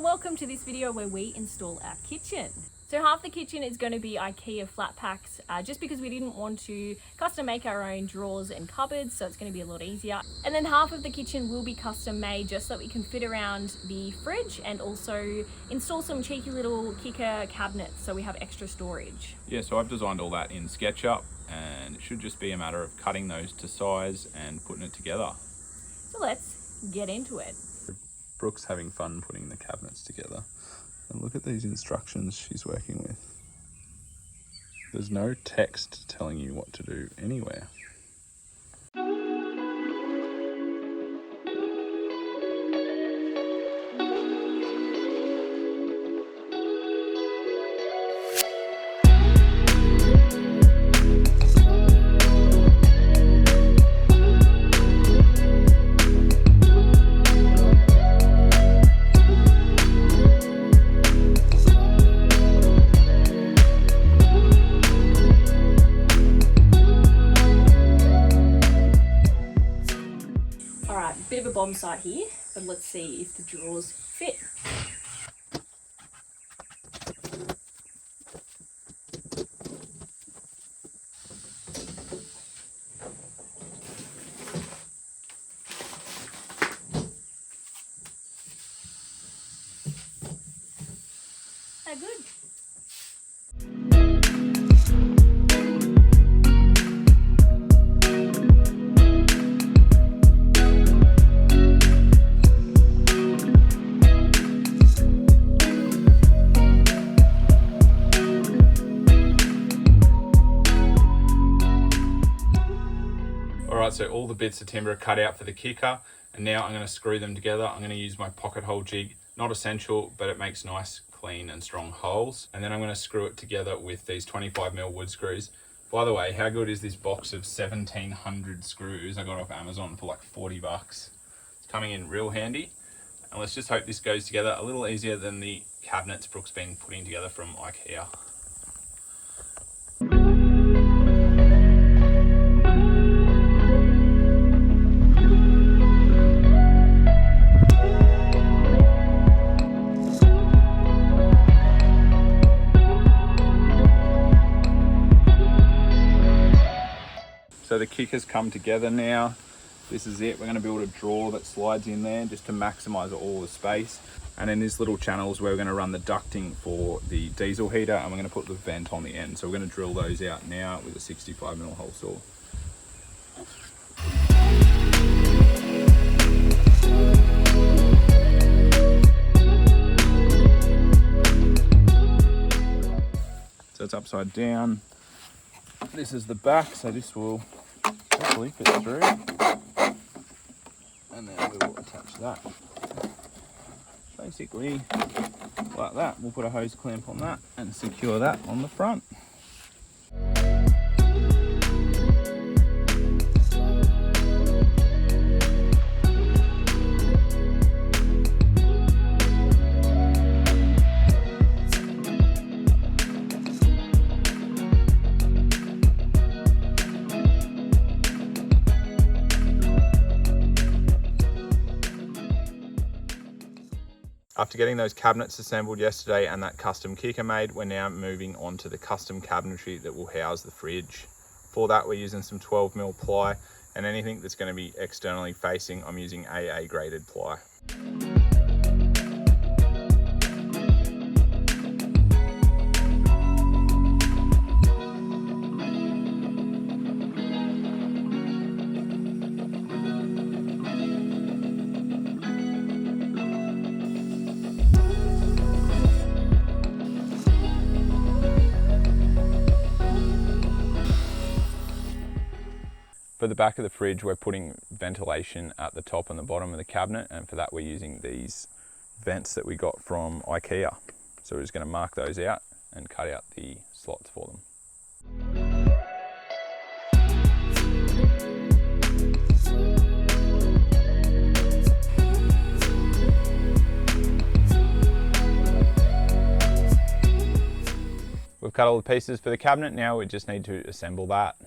and welcome to this video where we install our kitchen. So half the kitchen is going to be IKEA flat packs, just because we didn't want to custom make our own drawers and cupboards, so it's going to be a lot easier. And then half of the kitchen will be custom made just so that we can fit around the fridge and also install some cheeky little kicker cabinets so we have extra storage. Yeah, so I've designed all that in SketchUp, and it should just be a matter of cutting those to size and putting it together. So let's get into it. Brooke's having fun putting the cabinets together. And look at these instructions she's working with. There's no text telling you what to do anywhere. Bit of a bomb site here, but let's see if the drawers fit. They're good. Alright, so all the bits of timber are cut out for the kicker, and now I'm going to screw them together. I'm going to use my pocket hole jig. Not essential, but it makes nice, clean and strong holes. And then I'm going to screw it together with these 25mm wood screws. By the way, how good is this box of 1700 screws I got off Amazon for like 40 bucks? It's coming in real handy. And let's just hope this goes together a little easier than the cabinets Brooke's been putting together from IKEA. So the kicker's come together now. This is it. We're going to build a drawer that slides in there just to maximize all the space. And in this little channel is where we're going to run the ducting for the diesel heater, and we're going to put the vent on the end. So we're going to drill those out now with a 65mm hole saw. So it's upside down. This is the back, so this will hopefully fit through, and then we will attach that basically like that. We'll put a hose clamp on that and secure that on the front. After getting those cabinets assembled yesterday and that custom kicker made, we're now moving on to the custom cabinetry that will house the fridge. For that, we're using some 12mm ply, and anything that's going to be externally facing, I'm using AA graded ply. For the back of the fridge, we're putting ventilation at the top and the bottom of the cabinet, and for that we're using these vents that we got from IKEA. So we're just going to mark those out and cut out the slots for them. We've cut all the pieces for the cabinet, now we just need to assemble that.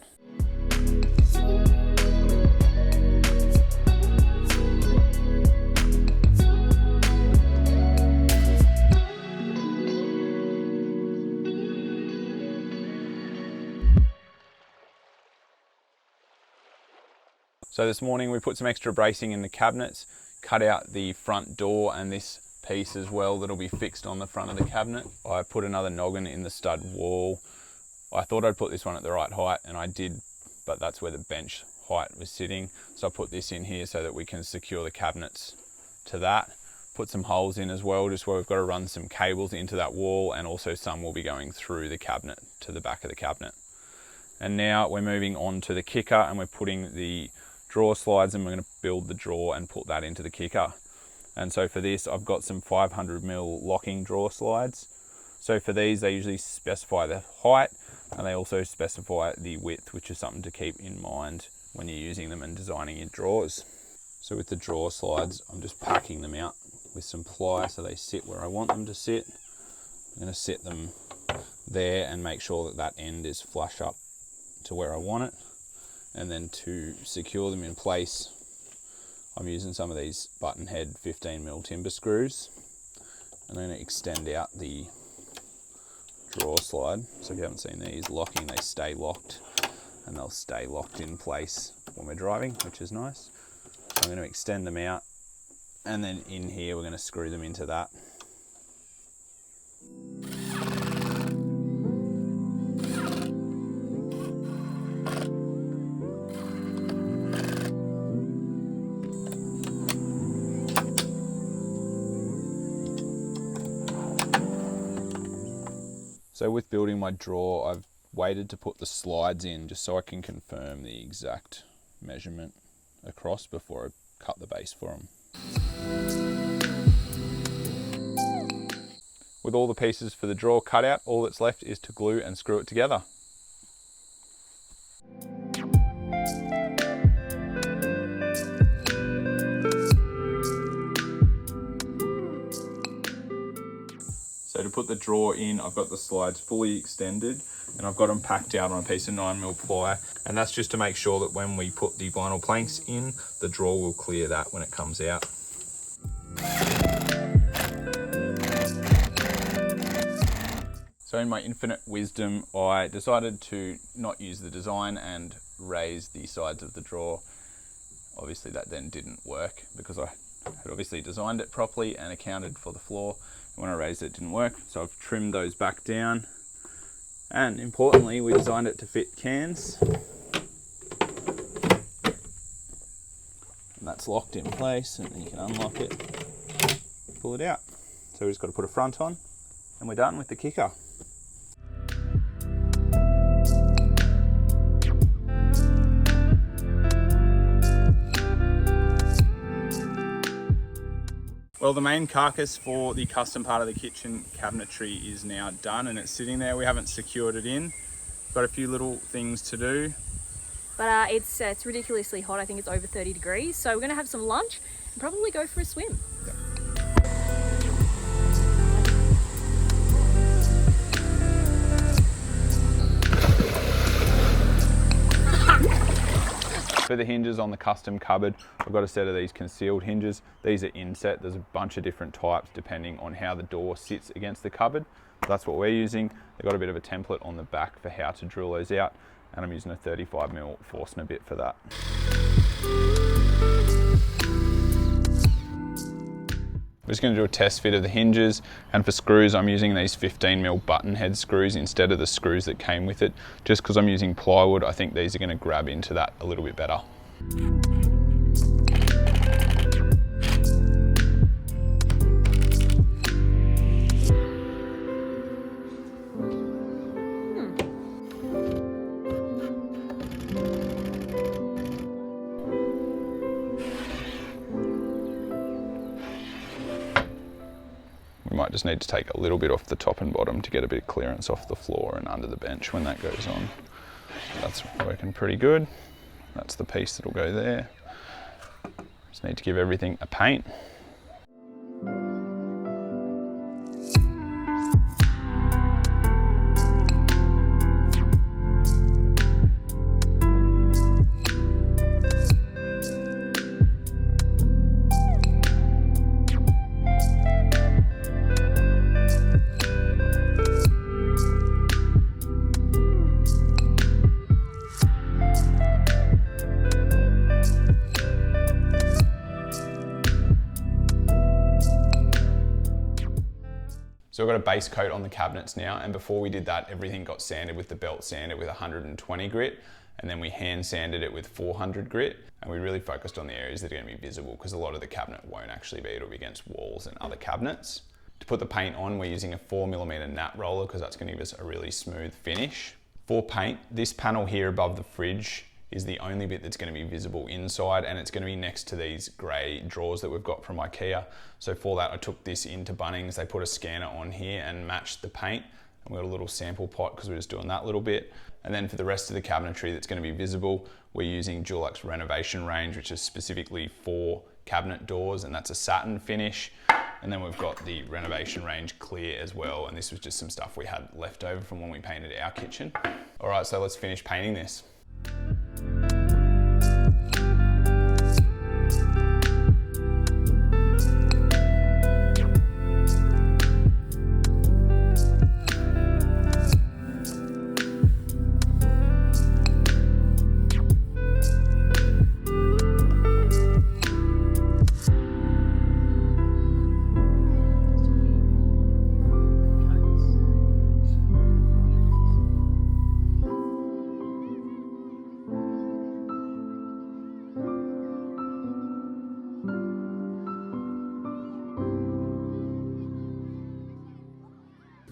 So this morning we put some extra bracing in the cabinets, cut out the front door and this piece as well that'll be fixed on the front of the cabinet. I put another noggin in the stud wall. I thought I'd put this one at the right height, and I did, but that's where the bench height was sitting. So I put this in here so that we can secure the cabinets to that. Put some holes in as well, just where we've got to run some cables into that wall, and also some will be going through the cabinet to the back of the cabinet. And now we're moving on to the kicker, and we're putting the drawer slides, and we're going to build the drawer and put that into the kicker. And so for this, I've got some 500mm locking drawer slides. So for these, they usually specify the height, and they also specify the width, which is something to keep in mind when you're using them and designing your drawers. So with the drawer slides, I'm just packing them out with some ply so they sit where I want them to sit. I'm going to set them there and make sure that that end is flush up to where I want it. And then to secure them in place, I'm using some of these button head 15mm timber screws. And I'm going to extend out the drawer slide. So if you haven't seen these locking, they stay locked, and they'll stay locked in place when we're driving, which is nice. So I'm going to extend them out, and then in here we're going to screw them into that. So with building my drawer, I've waited to put the slides in just so I can confirm the exact measurement across before I cut the base for them. With all the pieces for the drawer cut out, all that's left is to glue and screw it together. So to put the drawer in, I've got the slides fully extended, and I've got them packed out on a piece of 9mm ply, and that's just to make sure that when we put the vinyl planks in, the drawer will clear that when it comes out. So in my infinite wisdom, I decided to not use the design and raise the sides of the drawer. Obviously that then didn't work because I had obviously designed it properly and accounted for the floor. When I raised it, it didn't work, so I've trimmed those back down. And importantly, we designed it to fit cans. And that's locked in place, and then you can unlock it, pull it out. So we just got to put a front on, and we're done with the kicker. Well, the main carcass for the custom part of the kitchen cabinetry is now done, and it's sitting there. We haven't secured it in. Got a few little things to do. But it's ridiculously hot. I think it's over 30 degrees. So we're going to have some lunch and probably go for a swim. For the hinges on the custom cupboard, I've got a set of these concealed hinges. These are inset. There's a bunch of different types depending on how the door sits against the cupboard. That's what we're using. They've got a bit of a template on the back for how to drill those out, and I'm using a 35mm Forstner bit for that. We're just going to do a test fit of the hinges, and for screws I'm using these 15mm button head screws instead of the screws that came with it. Just because I'm using plywood, I think these are going to grab into that a little bit better. We might just need to take a little bit off the top and bottom to get a bit of clearance off the floor and under the bench when that goes on. That's working pretty good. That's the piece that'll go there. Just need to give everything a paint. So I've got a base coat on the cabinets now, and before we did that, everything got sanded with the belt sander with 120 grit, and then we hand sanded it with 400 grit, and we really focused on the areas that are going to be visible because a lot of the cabinet won't actually be. It'll be against walls and other cabinets. To put the paint on, we're using a 4mm nap roller because that's going to give us a really smooth finish. For paint, this panel here above the fridge is the only bit that's going to be visible inside, and it's going to be next to these grey drawers that we've got from IKEA. So for that, I took this into Bunnings. They put a scanner on here and matched the paint. And we got a little sample pot because we're just doing that little bit. And then for the rest of the cabinetry that's going to be visible, we're using Dulux Renovation Range, which is specifically for cabinet doors, and that's a satin finish. And then we've got the Renovation Range Clear as well. And this was just some stuff we had left over from when we painted our kitchen. All right, so let's finish painting this.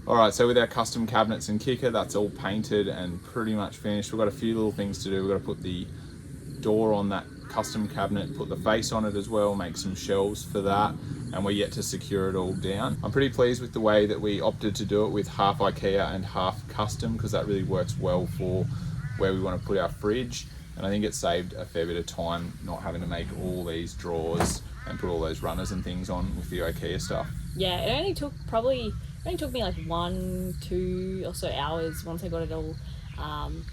All right, so with our custom cabinets and kicker, that's all painted and pretty much finished. We've got a few little things to do. We've got to put the door on that custom cabinet, put the face on it as well, make some shelves for that, and we're yet to secure it all down. I'm pretty pleased with the way that we opted to do it with half IKEA and half custom, because that really works well for where we want to put our fridge. And I think it saved a fair bit of time not having to make all these drawers and put all those runners and things on with the IKEA stuff. Yeah, it only took me like 1-2 or so hours once I got it all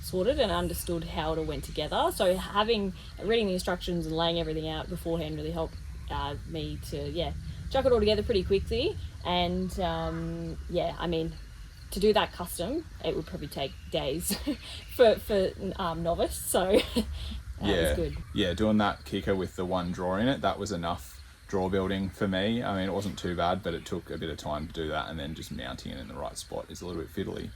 sorted and understood how it all went together. So reading the instructions and laying everything out beforehand really helped me to chuck it all together pretty quickly. And I mean, to do that custom, it would probably take days for novice. So that was good. Yeah, doing that kicker with the one drawer in it, that was enough drawer building for me. I mean, it wasn't too bad, but it took a bit of time to do that, and then just mounting it in the right spot is a little bit fiddly.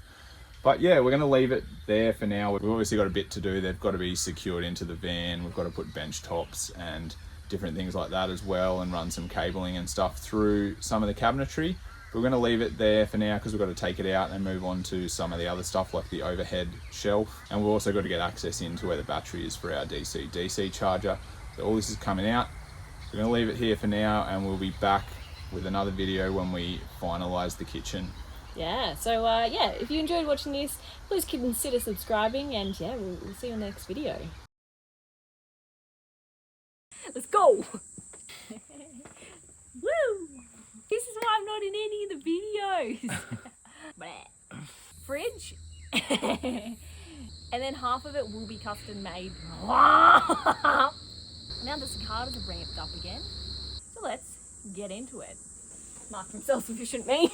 But yeah, we're going to leave it there for now. We've obviously got a bit to do. They've got to be secured into the van. We've got to put bench tops and different things like that as well, and run some cabling and stuff through some of the cabinetry. But we're going to leave it there for now because we've got to take it out and move on to some of the other stuff like the overhead shelf. And we've also got to get access into where the battery is for our DC charger. So all this is coming out. We're going to leave it here for now, and we'll be back with another video when we finalise the kitchen. Yeah, so if you enjoyed watching this, please consider subscribing, and we'll see you in the next video. Let's go! Woo! This is why I'm not in any of the videos. Fridge. And then half of it will be custom made. Now the cicadas are ramped up again, so let's get into it. Mark from Self-Sufficient Me.